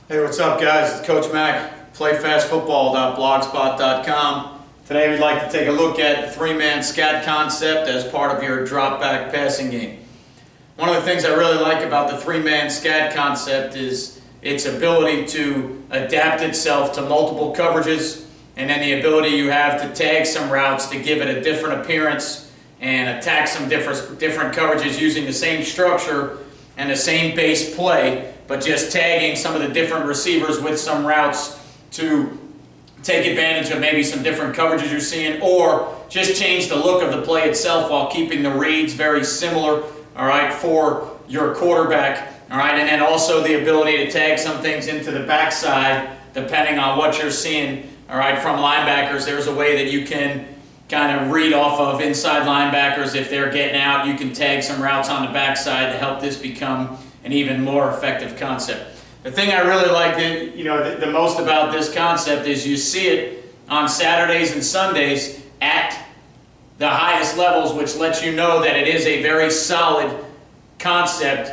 Hey, what's up, guys? It's Coach Mac, playfastfootball.blogspot.com. Today we'd like to take a look at the three-man scat concept as part of your drop-back passing game. One of the things I really like about the three-man scat concept is its ability to adapt itself to multiple coverages, and then the ability you have to tag some routes to give it a different appearance and attack some different coverages using the same structure and the same base play, but just tagging some of the different receivers with some routes to take advantage of maybe some different coverages you're seeing, or just change the look of the play itself while keeping the reads very similar, all right, for your quarterback, all right, and then also the ability to tag some things into the backside depending on what you're seeing, all right, from linebackers. There's a way that you can kind of read off of inside linebackers. If they're getting out, you can tag some routes on the backside to help this become an even more effective concept. The thing I really like the most about this concept is you see it on Saturdays and Sundays at the highest levels, which lets you know that it is a very solid concept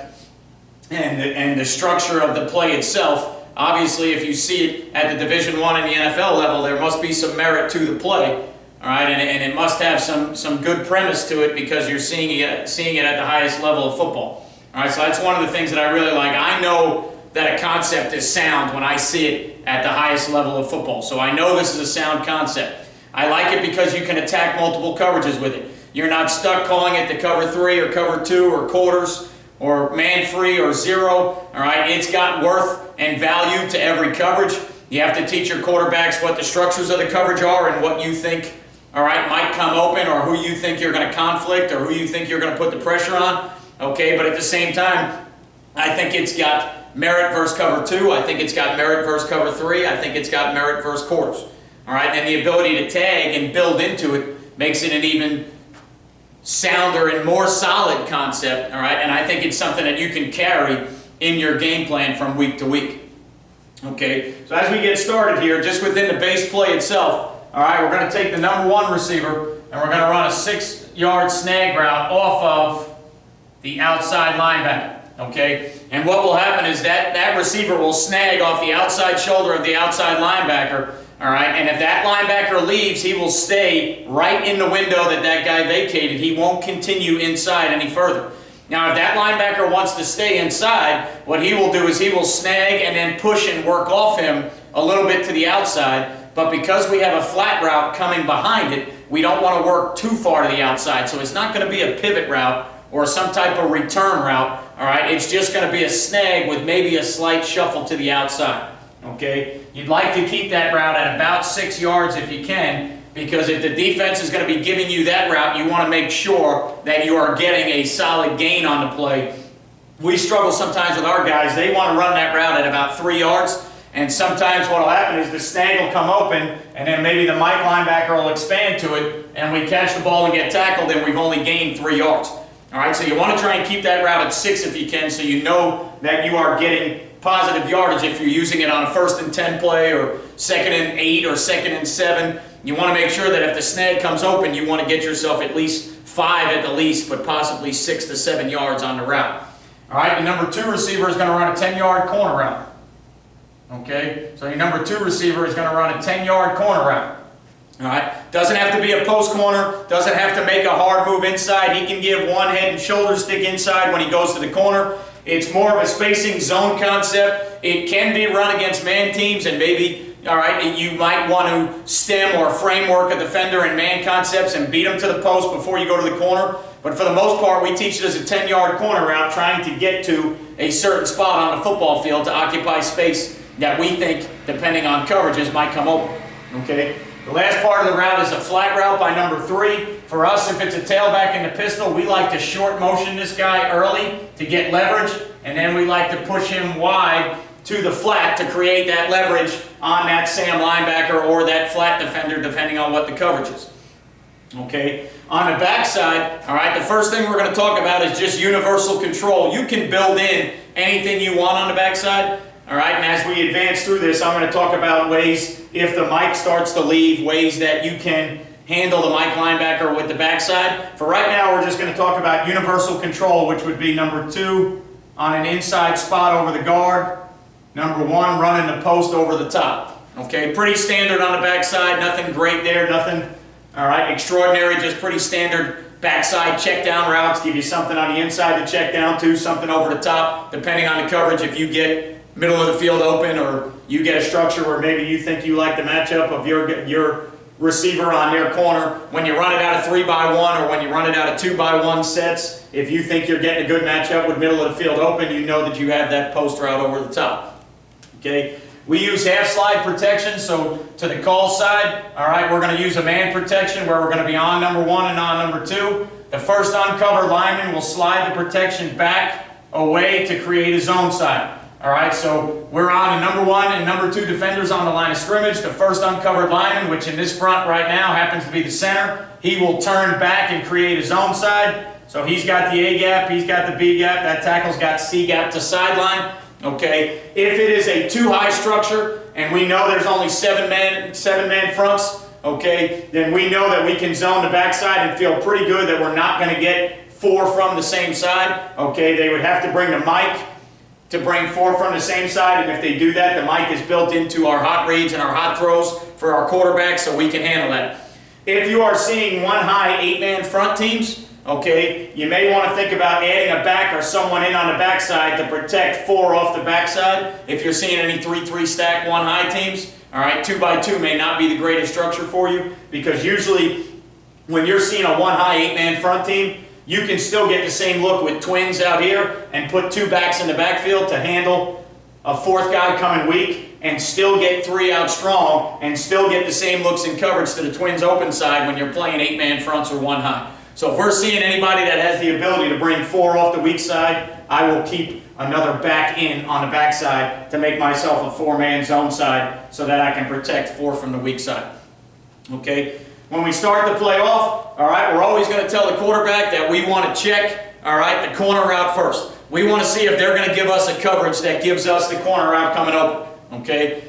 and the structure of the play itself. Obviously, if you see it at the Division I and the NFL level, there must be some merit to the play, all right, and it must have some good premise to it because you're seeing it at the highest level of football. All right, so that's one of the things that I really like. I know that a concept is sound when I see it at the highest level of football. So I know this is a sound concept. I like it because you can attack multiple coverages with it. You're not stuck calling it the cover 3 or cover 2 or quarters or man free or zero. All right, it's got worth and value to every coverage. You have to teach your quarterbacks what the structures of the coverage are and what you think, all right, might come open, or who you think you're going to conflict, or who you think you're going to put the pressure on. Okay, but at the same time, I think it's got merit versus cover 2. I think it's got merit versus cover 3. I think it's got merit versus quarters. All right, and the ability to tag and build into it makes it an even sounder and more solid concept. All right, and I think it's something that you can carry in your game plan from week to week. Okay, so as we get started here, just within the base play itself, all right, we're going to take the number 1 receiver and we're going to run a 6-yard snag route off of the outside linebacker, okay? And what will happen is that receiver will snag off the outside shoulder of the outside linebacker, all right? And if that linebacker leaves, he will stay right in the window that guy vacated. He won't continue inside any further. Now, if that linebacker wants to stay inside, what he will do is he will snag and then push and work off him a little bit to the outside. But because we have a flat route coming behind it, we don't want to work too far to the outside. So it's not going to be a pivot route or some type of return route, all right? It's just going to be a snag with maybe a slight shuffle to the outside, okay? You'd like to keep that route at about 6 yards if you can, because if the defense is going to be giving you that route, you want to make sure that you are getting a solid gain on the play. We struggle sometimes with our guys. They want to run that route at about 3 yards, and sometimes what will happen is the snag will come open, and then maybe the Mike linebacker will expand to it, and we catch the ball and get tackled, and we've only gained 3 yards. All right, so you want to try and keep that route at 6 if you can, so you know that you are getting positive yardage if you're using it on a 1st and 10 play or 2nd and 8 or 2nd and 7. You want to make sure that if the snag comes open, you want to get yourself at least 5 at the least, but possibly 6 to 7 yards on the route. All right, the number 2 receiver is going to run a 10-yard corner route. Okay, so your number 2 receiver is going to run a 10-yard corner route. All right, doesn't have to be a post corner, doesn't have to make a hard move inside. He can give one head and shoulder stick inside when he goes to the corner. It's more of a spacing zone concept. It can be run against man teams, and maybe, all right, you might want to stem or framework a defender in man concepts and beat him to the post before you go to the corner. But for the most part, we teach it as a 10-yard corner route, trying to get to a certain spot on the football field to occupy space that we think, depending on coverages, might come open. Okay? The last part of the route is a flat route by number 3. For us, if it's a tailback in the pistol, we like to short motion this guy early to get leverage, and then we like to push him wide to the flat to create that leverage on that Sam linebacker or that flat defender, depending on what the coverage is. Okay? On the backside, all right, the first thing we're going to talk about is just universal control. You can build in anything you want on the backside. All right, and as we advance through this, I'm going to talk about ways, if the Mike starts to leave, ways that you can handle the Mike linebacker with the backside. For right now, we're just going to talk about universal control, which would be number 2 on an inside spot over the guard. Number one, running the post over the top. Okay, pretty standard on the backside, nothing great there, nothing, all right, extraordinary, just pretty standard backside check down routes. Give you something on the inside to check down to, something over the top, depending on the coverage. If you get middle of the field open, or you get a structure where maybe you think you like the matchup of your receiver on their corner, when you run it out of 3x1 or when you run it out of 2x1 sets, if you think you're getting a good matchup with middle of the field open, you know that you have that post route over the top. Okay, we use half slide protection, so to the call side, all right, we're going to use a man protection where we're going to be on number one and on number two. The first uncovered lineman will slide the protection back away to create a zone side. All right, so we're on a number one and number two defenders on the line of scrimmage. The first uncovered lineman, which in this front right now happens to be the center, he will turn back and create a zone side. So he's got the A gap, he's got the B gap, that tackle's got C gap to sideline. Okay, if it is a too high structure and we know there's only seven man fronts, okay, then we know that we can zone the backside and feel pretty good that we're not going to get four from the same side. Okay, they would have to bring the mic to bring four from the same side, and if they do that, the mic is built into our hot reads and our hot throws for our quarterback, so we can handle that. If you are seeing one high 8-man front teams, okay, you may want to think about adding a back or someone in on the backside to protect four off the backside. If you're seeing any 3-3 stack one high teams, all right, 2x2 may not be the greatest structure for you, because usually when you're seeing a one high 8-man front team, you can still get the same look with twins out here and put two backs in the backfield to handle a fourth guy coming weak and still get three out strong and still get the same looks and coverage to the twins open side when you're playing 8-man fronts or one high. So if we're seeing anybody that has the ability to bring four off the weak side, I will keep another back in on the backside to make myself a 4-man zone side so that I can protect four from the weak side. Okay? When we start the play off, all right, we're always going to tell the quarterback that we want to check, all right, the corner route first. We want to see if they're going to give us a coverage that gives us the corner route coming open, okay?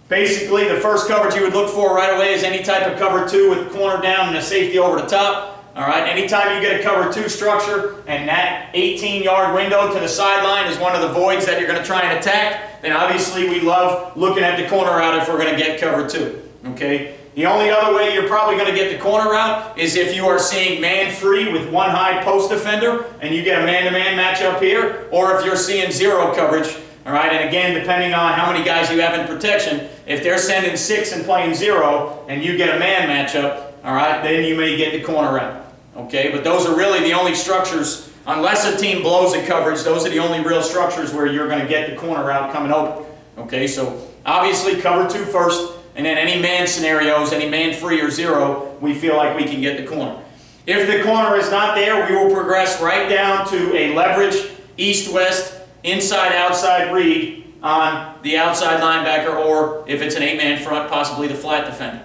Basically, the first coverage you would look for right away is any type of cover two with corner down and a safety over the top, all right? Anytime you get a cover two structure and that 18-yard window to the sideline is one of the voids that you're going to try and attack, then obviously we love looking at the corner route if we're going to get cover two, okay? The only other way you're probably going to get the corner route is if you are seeing man-free with one high post defender and you get a man-to-man matchup here, or if you're seeing zero coverage, all right, and again, depending on how many guys you have in protection, if they're sending 6 and playing 0 and you get a man matchup, all right, then you may get the corner route, okay? But those are really the only structures, unless a team blows a coverage, those are the only real structures where you're going to get the corner route coming open, okay? So obviously cover two first. And then any man scenarios, any man free or zero, we feel like we can get the corner. If the corner is not there, we will progress right down to a leverage, east-west, inside-outside read on the outside linebacker, or if it's an 8-man front, possibly the flat defender.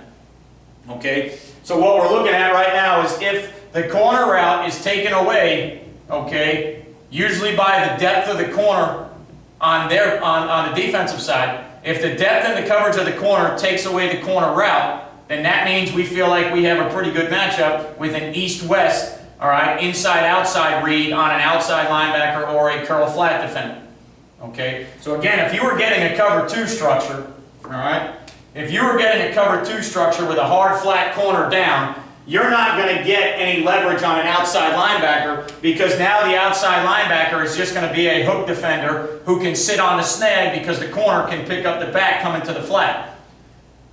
Okay? So what we're looking at right now is if the corner route is taken away, okay, usually by the depth of the corner on the defensive side. If the depth and the coverage of the corner takes away the corner route, then that means we feel like we have a pretty good matchup with an east-west, all right, inside-outside read on an outside linebacker or a curl flat defender. Okay? So again, if you were getting a cover two structure, all right, if you were getting a cover two structure with a hard flat corner down, you're not going to get any leverage on an outside linebacker, because now the outside linebacker is just going to be a hook defender who can sit on the snag because the corner can pick up the back coming to the flat.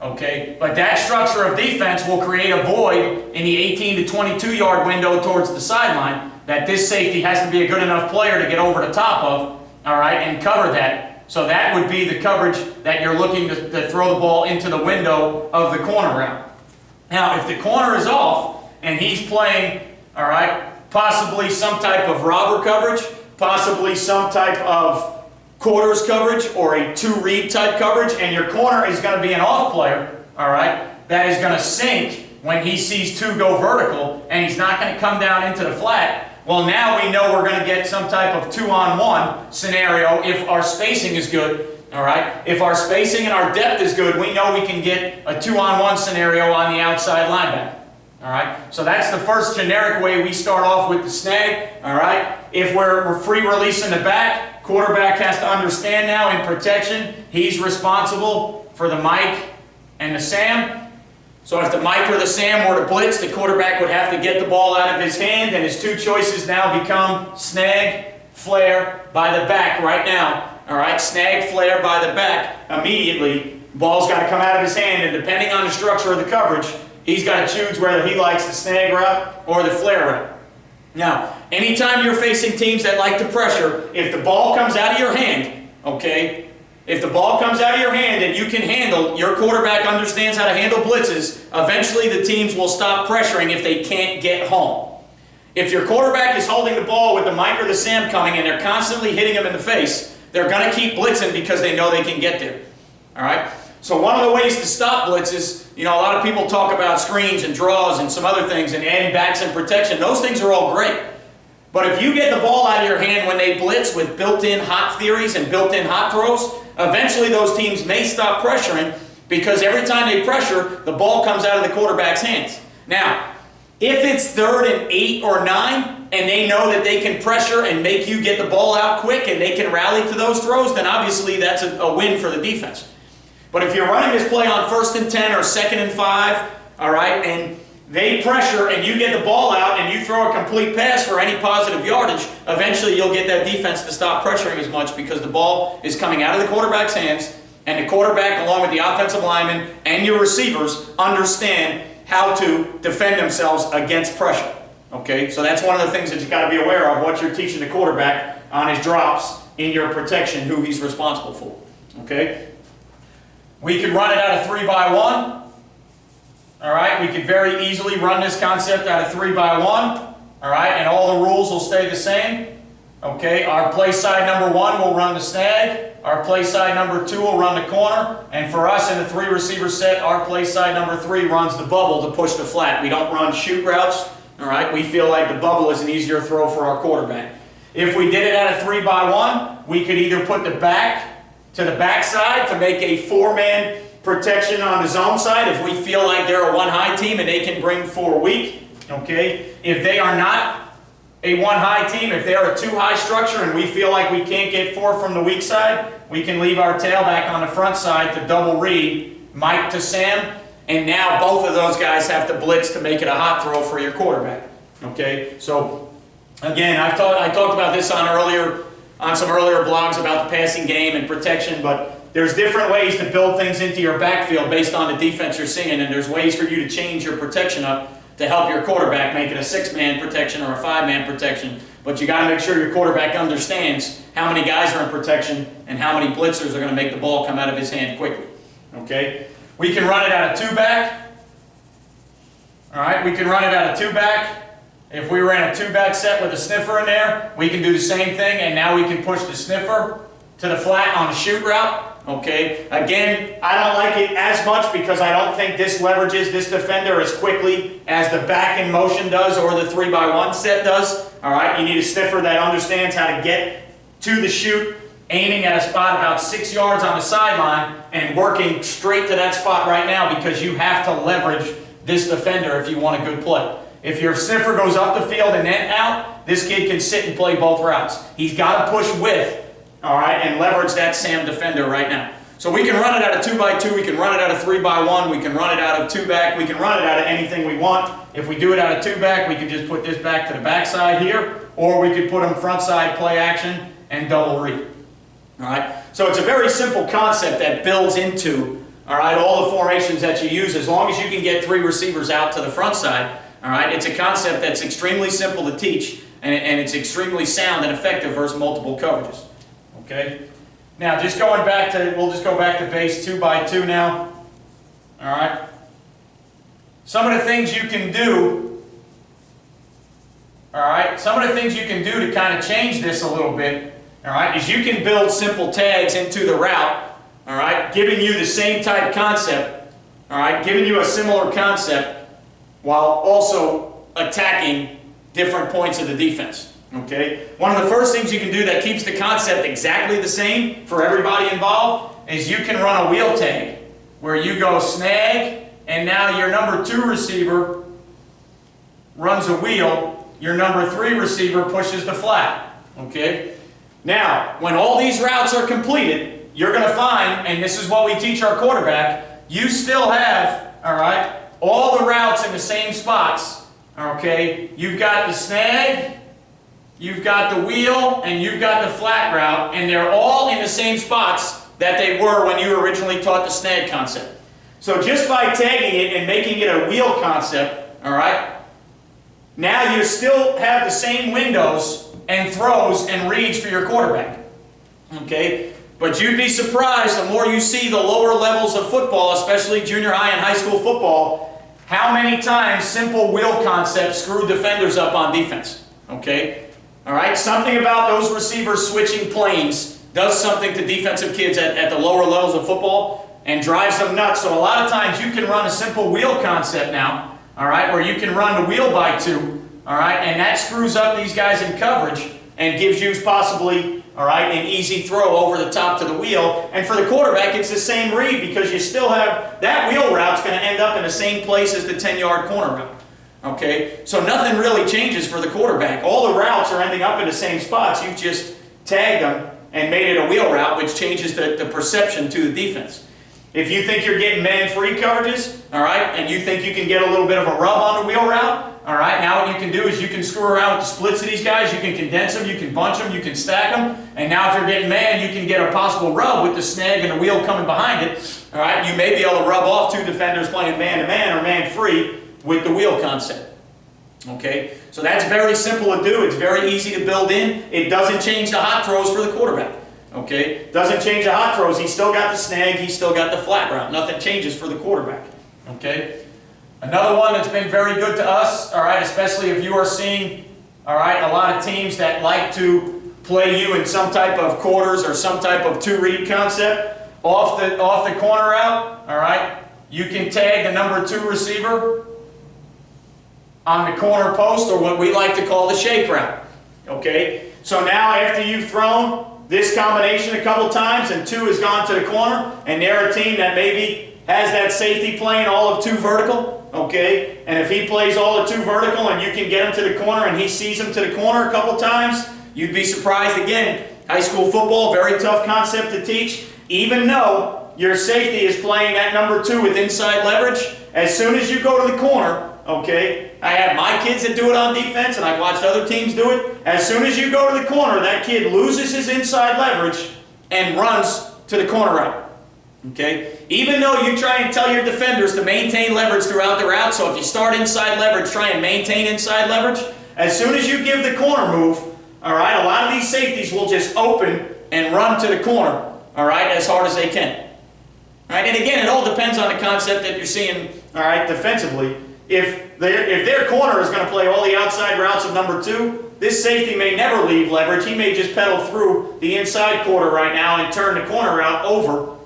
Okay? But that structure of defense will create a void in the 18 to 22-yard window towards the sideline that this safety has to be a good enough player to get over the top of, all right, and cover that. So that would be the coverage that you're looking to throw the ball into the window of the corner route. Now, if the corner is off and he's playing, all right, possibly some type of robber coverage, possibly some type of quarters coverage or a two-read type coverage, and your corner is going to be an off player, all right, that is going to sink when he sees two go vertical and he's not going to come down into the flat, well, now we know we're going to get some type of 2-on-1 scenario if our spacing is good. All right. If our spacing and our depth is good, we know we can get a 2-on-1 scenario on the outside linebacker. All right. So that's the first generic way we start off with the snag. All right. If we're free releasing the back, quarterback has to understand now in protection, he's responsible for the Mike and the Sam. So if the Mike or the Sam were to blitz, the quarterback would have to get the ball out of his hand, and his two choices now become snag, flare by the back right now. All right, snag, flare by the back. Immediately, ball's got to come out of his hand, and depending on the structure of the coverage, he's got to choose whether he likes the snag route or the flare route. Now, anytime you're facing teams that like to pressure, if the ball comes out of your hand, okay, if the ball comes out of your hand and you can handle, your quarterback understands how to handle blitzes, eventually the teams will stop pressuring if they can't get home. If your quarterback is holding the ball with the Mike or the Sam coming and they're constantly hitting him in the face, they're going to keep blitzing because they know they can get there. All right? So one of the ways to stop blitzes, a lot of people talk about screens and draws and some other things and adding backs and protection. Those things are all great. But if you get the ball out of your hand when they blitz with built-in hot theories and built-in hot throws, eventually those teams may stop pressuring because every time they pressure, the ball comes out of the quarterback's hands. Now, if it's 3rd and 8 or 9, and they know that they can pressure and make you get the ball out quick and they can rally to those throws, then obviously that's a win for the defense. But if you're running this play on 1st and 10 or 2nd and 5, all right, and they pressure and you get the ball out and you throw a complete pass for any positive yardage, eventually you'll get that defense to stop pressuring as much because the ball is coming out of the quarterback's hands, and the quarterback, along with the offensive linemen and your receivers, understand how to defend themselves against pressure. Okay, so that's one of the things that you've got to be aware of, what you're teaching the quarterback on his drops in your protection, who he's responsible for. Okay? We could run it out of 3-by-1. All right, we could very easily run this concept out of 3-by-1. All right, and all the rules will stay the same. Okay, our play side number 1 will run the snag. Our play side number 2 will run the corner. And for us in the 3 receiver set, our play side number 3 runs the bubble to push the flat. We don't run shoot routes. All right, we feel like the bubble is an easier throw for our quarterback. If we did it out of 3-by-1, we could either put the back to the backside to make a 4-man protection on the zone side if we feel like they're a 1-high team and they can bring 4 weak. Okay, if they are not a 1-high team, if they are a 2-high structure and we feel like we can't get 4 from the weak side, we can leave our tailback on the front side to double read Mike to Sam. And now both of those guys have to blitz to make it a hot throw for your quarterback. Okay, so again, I talked about this on some earlier blogs about the passing game and protection, but there's different ways to build things into your backfield based on the defense you're seeing, and there's ways for you to change your protection up to help your quarterback make it a 6-man protection or a 5-man protection. But you got to make sure your quarterback understands how many guys are in protection and how many blitzers are going to make the ball come out of his hand quickly. Okay. We can run it out of 2-back. All right, we can run it out of 2-back. If we ran a 2-back set with a sniffer in there, we can do the same thing, and now we can push the sniffer to the flat on the shoot route. Okay, again, I don't like it as much because I don't think this leverages this defender as quickly as the back in motion does or the 3-by-1 set does. All right, you need a sniffer that understands how to get to the shoot, aiming at a spot about 6 yards on the sideline and working straight to that spot right now because you have to leverage this defender if you want a good play. If your sniffer goes up the field and then out, this kid can sit and play both routes. He's got to push with, all right, and leverage that Sam defender right now. So we can run it out of 2-by-2, we can run it out of 3-by-1, we can run it out of 2-back, we can run it out of anything we want. If we do it out of 2-back, we can just put this back to the backside here, or we could put them front side play action and double read. All right, so it's a very simple concept that builds into, all right, all the formations that you use as long as you can get 3 receivers out to the front side. All right, it's a concept that's extremely simple to teach, and it's extremely sound and effective versus multiple coverages. Okay, now just going back to, we'll just go back to base 2-by-2 now. All right, some of the things you can do, all right, some of the things you can do to kind of change this a little bit, all right, is you can build simple tags into the route, all right, giving you the same type concept, all right, giving you a similar concept while also attacking different points of the defense. Okay? One of the first things you can do that keeps the concept exactly the same for everybody involved is you can run a wheel tag where you go snag and now your number 2 receiver runs a wheel, your number 3 receiver pushes the flat. Okay? Now, when all these routes are completed, you're going to find, and this is what we teach our quarterback, you still have, all right, all the routes in the same spots, okay? You've got the snag, you've got the wheel, and you've got the flat route, and they're all in the same spots that they were when you originally taught the snag concept. So just by tagging it and making it a wheel concept, all right, now you still have the same windows and throws and reads for your quarterback, okay? But you'd be surprised the more you see the lower levels of football, especially junior high and high school football, how many times simple wheel concepts screw defenders up on defense, okay? All right, something about those receivers switching planes does something to defensive kids at the lower levels of football and drives them nuts. So a lot of times you can run a simple wheel concept now, all right, where you can run the wheel by two, all right, and that screws up these guys in coverage and gives you possibly, all right, an easy throw over the top to the wheel. And for the quarterback, it's the same read because you still have that wheel route's going to end up in the same place as the 10-yard corner route. Okay, so nothing really changes for the quarterback. All the routes are ending up in the same spots. You've just tagged them and made it a wheel route, which changes the perception to the defense. If you think you're getting man-free coverages, all right, and you think you can get a little bit of a rub on the wheel route, all right, now what you can do is you can screw around with the splits of these guys, you can condense them, you can bunch them, you can stack them, and now if you're getting man, you can get a possible rub with the snag and the wheel coming behind it, all right, you may be able to rub off two defenders playing man-to-man or man-free with the wheel concept. Okay, so that's very simple to do, it's very easy to build in, it doesn't change the hot throws for the quarterback. Okay, doesn't change the hot throws, he's still got the snag, he's still got the flat route, nothing changes for the quarterback. Okay. Another one that's been very good to us, all right, especially if you are seeing, all right, a lot of teams that like to play you in some type of quarters or some type of two-read concept, off the corner route, all right, you can tag the number 2 receiver on the corner post, or what we like to call the shake route, okay? So now after you've thrown this combination a couple times and 2 has gone to the corner, and they're a team that maybe has that safety playing all of 2 vertical, okay, and if he plays all of 2 vertical and you can get him to the corner and he sees him to the corner a couple times, you'd be surprised. Again, high school football, very tough concept to teach. Even though your safety is playing that number 2 with inside leverage, as soon as you go to the corner, okay, I have my kids that do it on defense and I've watched other teams do it. As soon as you go to the corner, that kid loses his inside leverage and runs to the corner route. Okay? Even though you try and tell your defenders to maintain leverage throughout the route, so if you start inside leverage, try and maintain inside leverage, as soon as you give the corner move, all right, a lot of these safeties will just open and run to the corner, all right, as hard as they can. All right? And again, it all depends on the concept that you're seeing, all right, defensively. If their corner is going to play all the outside routes of number 2, this safety may never leave leverage. He may just pedal through the inside quarter right now and turn the corner route over,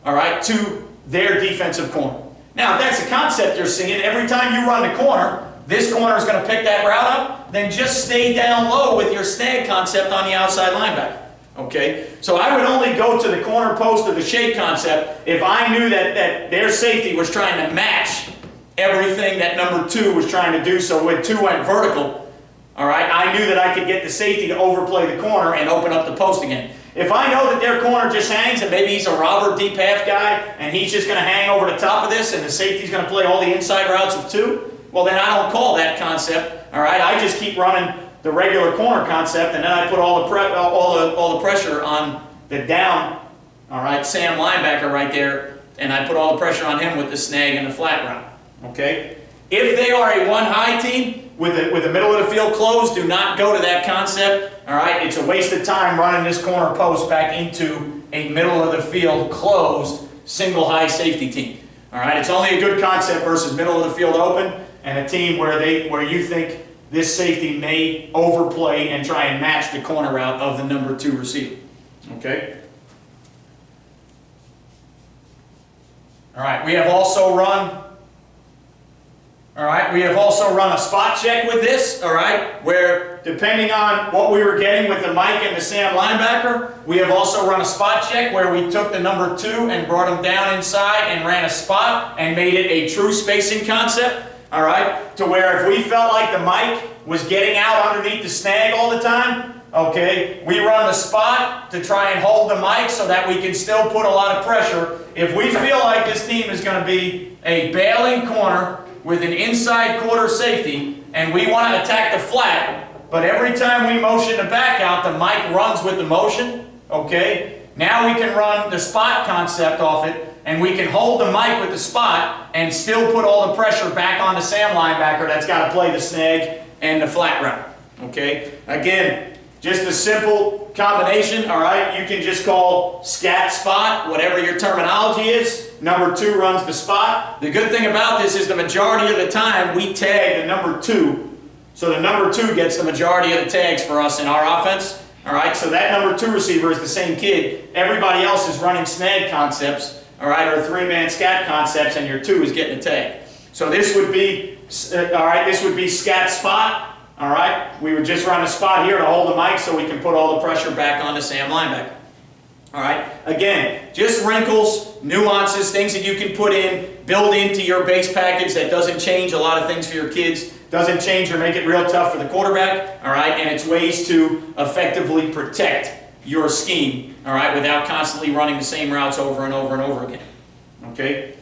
all right, to their defensive corner. Now, if that's the concept you're seeing, every time you run the corner, this corner is going to pick that route up, then just stay down low with your snag concept on the outside linebacker. Okay? So I would only go to the corner post of the shake concept if I knew that their safety was trying to match everything that number 2 was trying to do. So when 2 went vertical, all right, I knew that I could get the safety to overplay the corner and open up the post again. If I know that their corner just hangs and maybe he's a robber deep half guy and he's just going to hang over the top of this and the safety's going to play all the inside routes of 2, well then I don't call that concept, all right? I just keep running the regular corner concept and then I put all the pressure on the down, all right, Sam linebacker right there, and I put all the pressure on him with the snag and the flat route, okay? If they are a one-high team with the middle of the field closed, do not go to that concept. All right, it's a waste of time running this corner post back into a middle of the field closed single high safety team. All right, it's only a good concept versus middle of the field open and a team where you think this safety may overplay and try and match the corner route of the number 2 receiver. Okay. All right, we have also run. All right, we have also run a spot check with this, all right, where depending on what we were getting with the Mike and the Sam linebacker, we have also run a spot check where we took the number 2 and brought him down inside and ran a spot and made it a true spacing concept, all right, to where if we felt like the Mike was getting out underneath the snag all the time, okay, we run the spot to try and hold the mic so that we can still put a lot of pressure. If we feel like this team is going to be a bailing corner with an inside quarter safety and we want to attack the flat, but every time we motion the back out, the mic runs with the motion, okay? Now we can run the spot concept off it, and we can hold the mic with the spot and still put all the pressure back on the Sam linebacker that's got to play the snag and the flat route, okay? Again, just a simple combination, all right? You can just call scat spot, whatever your terminology is. Number 2 runs the spot. The good thing about this is the majority of the time we tag the number 2. So the number 2 gets the majority of the tags for us in our offense. All right, so that number 2 receiver is the same kid. Everybody else is running snag concepts, all right, or 3-man scat concepts, and your 2 is getting a tag. So this would be, all right, this would be scat spot. All right, we would just run a spot here to hold the mic so we can put all the pressure back on the Sam linebacker. All right, again, just wrinkles, nuances, things that you can put in, build into your base package that doesn't change a lot of things for your kids, doesn't change or make it real tough for the quarterback, all right, and it's ways to effectively protect your scheme, all right, without constantly running the same routes over and over and over again, okay?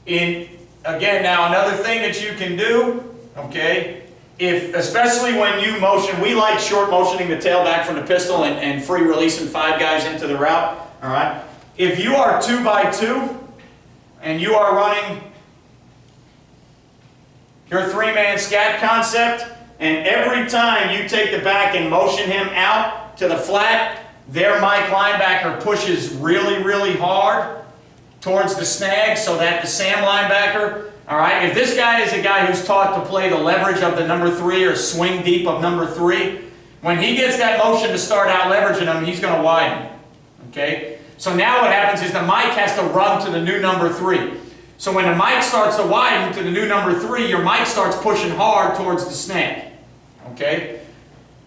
Again, now another thing that you can do, okay, especially when you motion, we like short motioning the tailback from the pistol and free releasing 5 guys into the route, all right? If you are 2 by 2 and you are running your 3-man scat concept, and every time you take the back and motion him out to the flat, their Mike linebacker pushes really, really hard towards the snag so that the Sam linebacker, all right, if this guy is a guy who's taught to play the leverage of the number 3 or swing deep of number 3, when he gets that motion to start out leveraging him, he's going to widen, okay? So now what happens is the Mike has to run to the new number 3. So when the mic starts to widen to the new number 3, your mic starts pushing hard towards the snag, okay?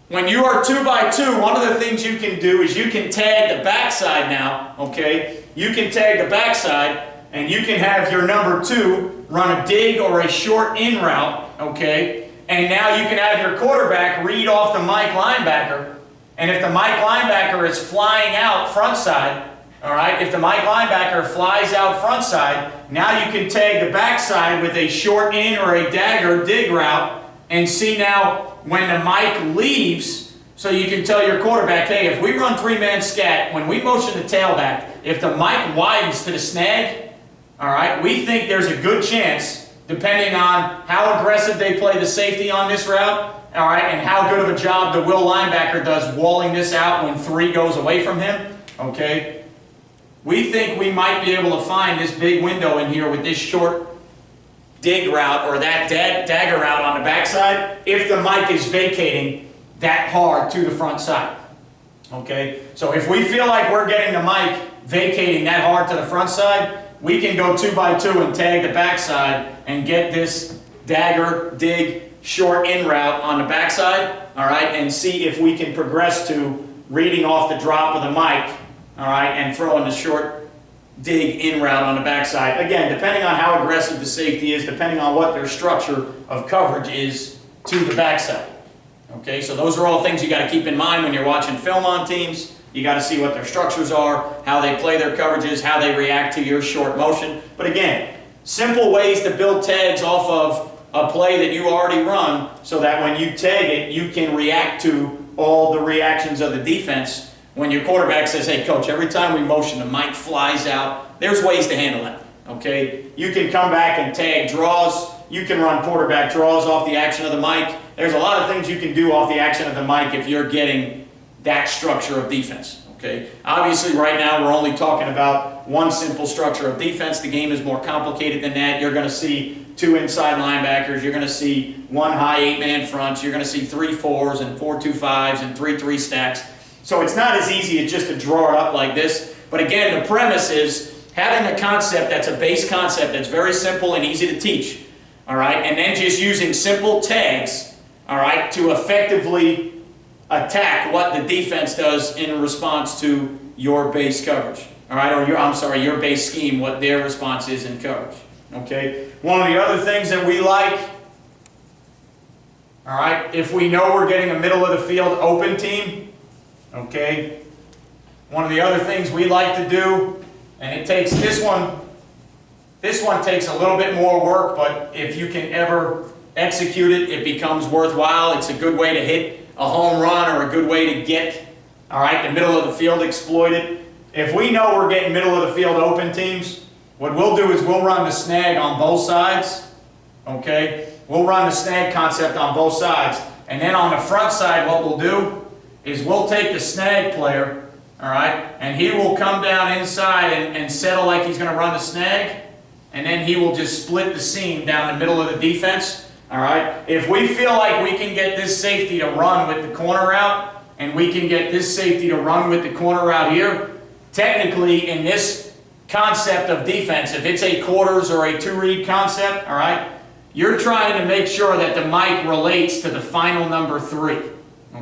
When you are 2 by 2, one of the things you can do is you can tag the backside now, okay? You can tag the backside, and you can have your number 2 run a dig or a short in route, okay? And now you can have your quarterback read off the Mike linebacker, and if the Mike linebacker is flying out front side, all right, if the Mike linebacker flies out front side, now you can tag the backside with a short in or a dagger dig route and see now when the Mike leaves, so you can tell your quarterback, hey, if we run 3-man scat, when we motion the tailback, if the Mike widens to the snag, all right, we think there's a good chance, depending on how aggressive they play the safety on this route, all right, and how good of a job the will linebacker does walling this out when 3 goes away from him, okay? We think we might be able to find this big window in here with this short dig route or that dagger route on the backside if the mic is vacating that hard to the front side. Okay? So if we feel like we're getting the mic vacating that hard to the front side, we can go 2 by 2 and tag the backside and get this dagger, dig, short in route on the backside, all right, and see if we can progress to reading off the drop of the mic, all right, and throwing the short dig in route on the backside. Again, depending on how aggressive the safety is, depending on what their structure of coverage is to the backside. Okay, so those are all things you got to keep in mind when you're watching film on teams. You got to see what their structures are, how they play their coverages, how they react to your short motion. But again, simple ways to build tags off of a play that you already run so that when you tag it, you can react to all the reactions of the defense. When your quarterback says, hey, coach, every time we motion, the mic flies out, there's ways to handle that, okay? You can come back and tag draws. You can run quarterback draws off the action of the mic. There's a lot of things you can do off the action of the mic if you're getting that structure of defense, okay? Obviously, right now, we're only talking about one simple structure of defense. The game is more complicated than that. You're going to see 2 inside linebackers. You're going to see 1 high 8-man fronts. You're going to see 3 4s and 4 2 5s and 3 3 stacks. So it's not as easy as just to draw it up like this. But again, the premise is having a concept that's a base concept that's very simple and easy to teach, all right, and then just using simple tags, all right, to effectively attack what the defense does in response to your base coverage, all right, or your base scheme, what their response is in coverage, okay. One of the other things that we like All right, if we know we're getting a middle of the field open team, okay, one of the other things we like to do, and it takes this one takes a little bit more work, but if you can ever execute it, it becomes worthwhile. It's a good way to hit a home run or a good way to get, all right, the middle of the field exploited. If we know we're getting middle of the field open teams, what we'll do is we'll run the snag on both sides, okay? We'll run the snag concept on both sides. And then on the front side, what we'll do is we'll take the snag player, all right, and he will come down inside and settle like he's going to run the snag, and then he will just split the seam down the middle of the defense, all right? If we feel like we can get this safety to run with the corner route, and we can get this safety to run with the corner route here, technically in this concept of defense, if it's a quarters or a two-read concept, all right, you're trying to make sure that the mic relates to the final number 3,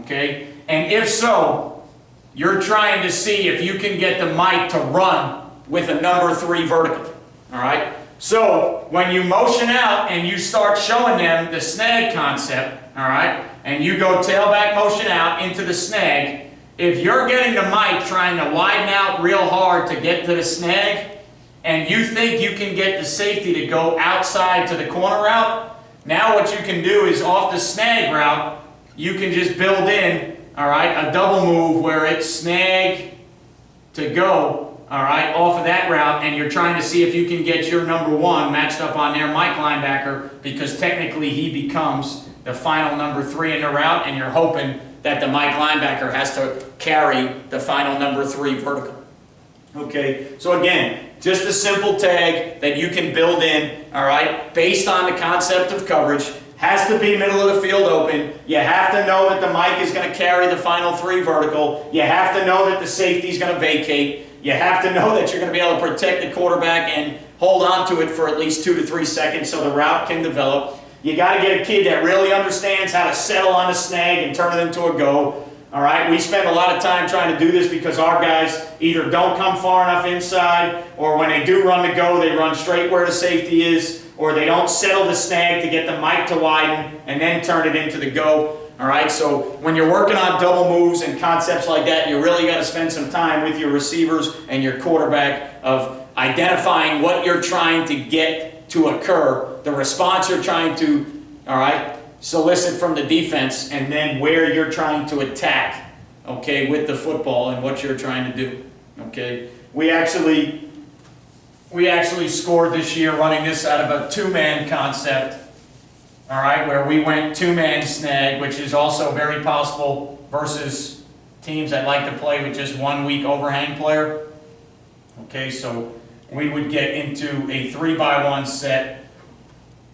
okay? And if so, you're trying to see if you can get the mic to run with a number 3 vertical, all right? So when you motion out and you start showing them the snag concept, all right, and you go tailback motion out into the snag, if you're getting the mic trying to widen out real hard to get to the snag, and you think you can get the safety to go outside to the corner route, now what you can do is off the snag route, you can just build in, all right, a double move where it's snag to go, all right, off of that route, and you're trying to see if you can get your number 1 matched up on their mic linebacker, because technically he becomes the final number 3 in the route, and you're hoping that the mic linebacker has to carry the final number 3 vertical. Okay, so again, just a simple tag that you can build in, all right, based on the concept of coverage. Has to be middle of the field open. You have to know that the mic is going to carry the final 3 vertical. You have to know that the safety is going to vacate. You have to know that you're going to be able to protect the quarterback and hold on to it for at least 2 to 3 seconds so the route can develop. You got to get a kid that really understands how to settle on a snag and turn it into a go. All right, we spend a lot of time trying to do this because our guys either don't come far enough inside, or when they do run the go, they run straight where the safety is, or they don't settle the snag to get the mic to widen and then turn it into the go. All right, so when you're working on double moves and concepts like that, you really got to spend some time with your receivers and your quarterback of identifying what you're trying to get to occur, the response you're trying to, all right, solicit from the defense, and then where you're trying to attack, okay, with the football and what you're trying to do, okay? We actually scored this year running this out of a 2-man concept, all right, where we went 2-man snag, which is also very possible versus teams that like to play with just 1 weak overhang player. Okay, so we would get into a 3-by-1 set,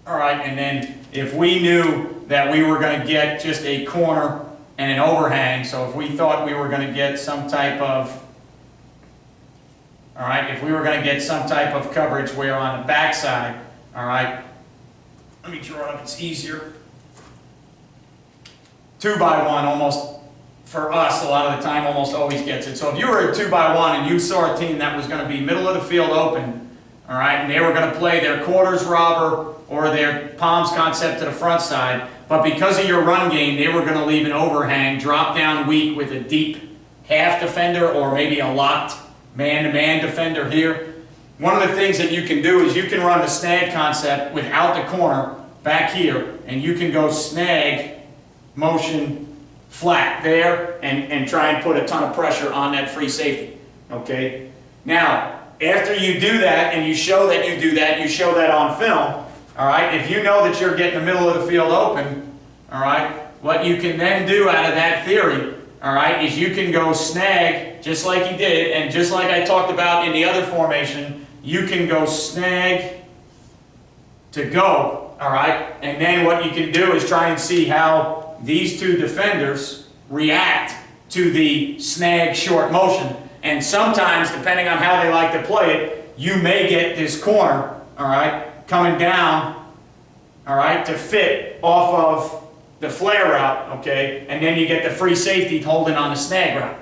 all right, and then if we knew that we were going to get just a corner and an overhang, so if we thought we were going to get some type of, all right, if we were going to get some type of coverage where on the backside, all right, let me draw it up, it's easier. 2-by-1 almost, for us, a lot of the time almost always gets it. So if you were a 2-by-1 and you saw a team that was going to be middle of the field open, all right, and they were going to play their quarters robber or their palms concept to the front side, but because of your run game, they were going to leave an overhang, drop down weak with a deep half defender or maybe a locked man-to-man defender here. One of the things that you can do is you can run the snag concept without the corner back here, and you can go snag, motion, flat there, and try and put a ton of pressure on that free safety, okay? Now, after you do that and you show that you do that, you show that on film, all right? If you know that you're getting the middle of the field open, all right, what you can then do out of that theory, all right, is you can go snag just like you did, and just like I talked about in the other formation, you can go snag to go, all right? And then what you can do is try and see how these two defenders react to the snag short motion. And sometimes, depending on how they like to play it, you may get this corner, all right, coming down, all right, to fit off of the flare route, okay, and then you get the free safety holding on the snag route.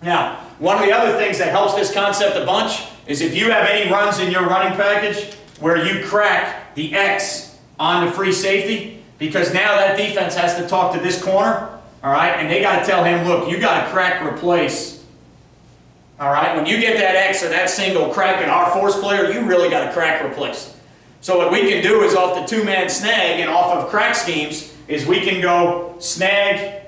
Now, one of the other things that helps this concept a bunch is if you have any runs in your running package where you crack the X on the free safety, because now that defense has to talk to this corner, all right, and they got to tell him, look, you got to crack replace. All right, when you get that X or that single crack in our force player, you really got to crack replace. So what we can do is off the two-man snag and off of crack schemes is we can go snag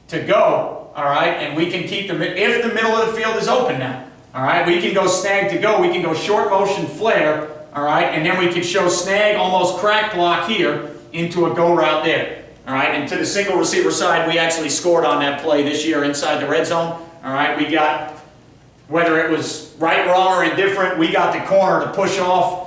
to go, all right, and we can keep if the middle of the field is open now, all right, we can go snag to go, we can go short motion flare, all right, and then we can show snag almost crack block here into a go route there, all right, and to the single receiver side, we actually scored on that play this year inside the red zone, all right, we got, whether it was right, wrong, or indifferent, we got the corner to push off.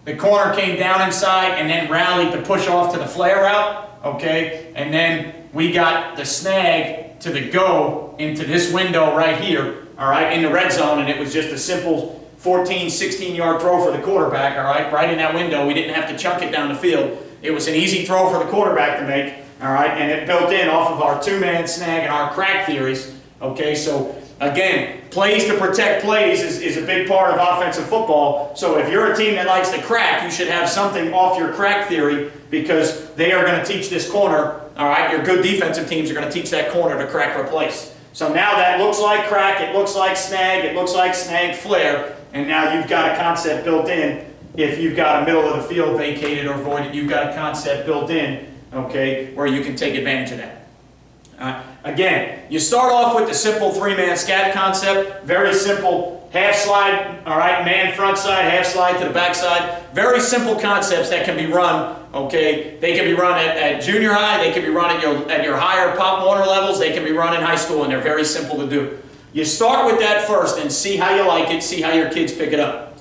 The corner came down inside and then rallied to push off to the flare route, okay? And then we got the snag to the go into this window right here, all right, in the red zone, and it was just a simple 14, 16-yard throw for the quarterback, all right in that window. We didn't have to chunk it down the field. It was an easy throw for the quarterback to make, all right, and it built in off of our two-man snag and our crack theories, okay? So again, plays to protect plays is a big part of offensive football. So if you're a team that likes to crack, you should have something off your crack theory because they are going to teach this corner, all right? Your good defensive teams are going to teach that corner to crack replace. So now that looks like crack, it looks like snag, it looks like snag flare, and now you've got a concept built in. If you've got a middle of the field vacated or voided, you've got a concept built in, okay, where you can take advantage of that. Again, you start off with the simple three-man scat concept. Very simple, half slide, all right, man front side, half slide to the back side. Very simple concepts that can be run, okay? They can be run at junior high, they can be run at your higher Pop Warner levels, they can be run in high school, and they're very simple to do. You start with that first and see how you like it, see how your kids pick it up,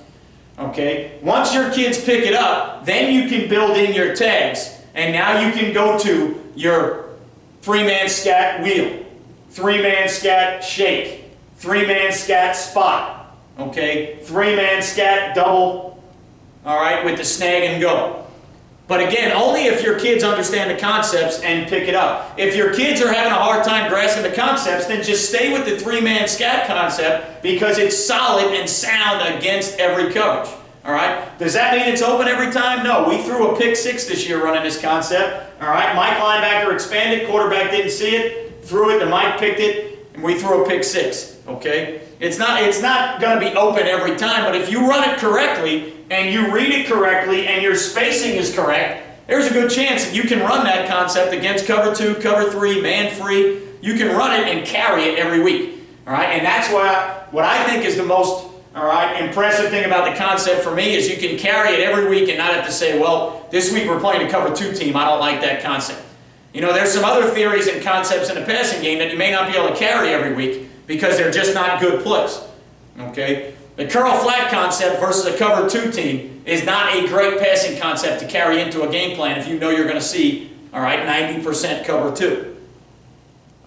okay? Once your kids pick it up, then you can build in your tags, and now you can go to your three-man scat wheel, three-man scat shake, three-man scat spot, okay? Three-man scat double, all right, with the snag and go. But again, only if your kids understand the concepts and pick it up. If your kids are having a hard time grasping the concepts, then just stay with the three-man scat concept because it's solid and sound against every coverage. All right? Does that mean it's open every time? No. We threw a pick six this year running this concept. All right? Mike linebacker expanded, quarterback didn't see it, threw it, the Mike picked it, and we threw a pick six. Okay? It's not going to be open every time, but if you run it correctly and you read it correctly and your spacing is correct, there's a good chance that you can run that concept against cover two, cover three, man free. You can run it and carry it every week. All right? And that's what I think is the most impressive thing about the concept for me is you can carry it every week and not have to say, well, this week we're playing a cover two team. I don't like that concept. You know, there's some other theories and concepts in the passing game that you may not be able to carry every week because they're just not good plays. Okay? The curl flat concept versus a cover two team is not a great passing concept to carry into a game plan if you know you're going to see, all right, 90% cover two.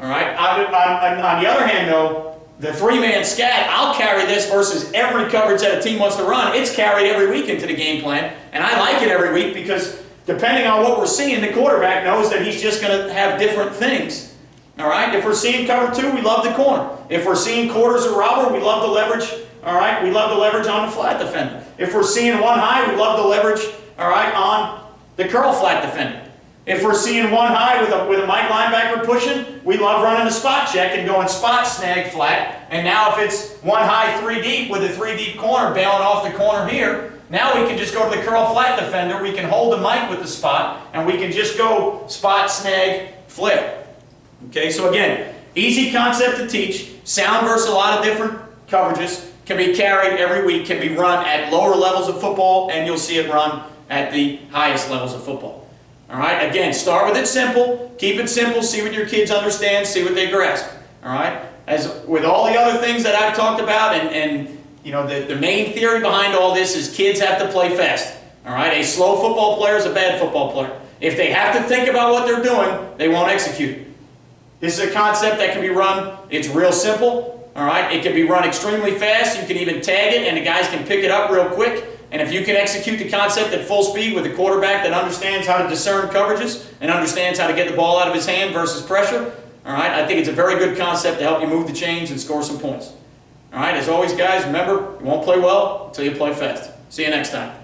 All right? On the other hand, though, the three-man scat, I'll carry this versus every coverage that a team wants to run. It's carried every week into the game plan, and I like it every week because depending on what we're seeing, the quarterback knows that he's just going to have different things. All right? If we're seeing cover two, we love the corner. If we're seeing quarters or robber, we love the leverage. All right? We love the leverage on the flat defender. If we're seeing one high, we love the leverage, all right, on the curl flat defender. If we're seeing one high with a Mike linebacker pushing, we love running the spot check and going spot snag flat. And now if it's one high, three deep with a three deep corner bailing off the corner here, now we can just go to the curl flat defender. We can hold the Mike with the spot, and we can just go spot snag flare. Okay, so again, easy concept to teach. Sound versus a lot of different coverages. Can be carried every week. Can be run at lower levels of football, and you'll see it run at the highest levels of football. All right, again, start with it simple, keep it simple, see what your kids understand, see what they grasp. All right, as with all the other things that I've talked about, and you know, the main theory behind all this is kids have to play fast. All right, a slow football player is a bad football player. If they have to think about what they're doing, they won't execute. This is a concept that can be run, it's real simple. All right, it can be run extremely fast, you can even tag it, and the guys can pick it up real quick. And if you can execute the concept at full speed with a quarterback that understands how to discern coverages and understands how to get the ball out of his hand versus pressure, all right, I think it's a very good concept to help you move the chains and score some points. All right, as always, guys, remember, you won't play well until you play fast. See you next time.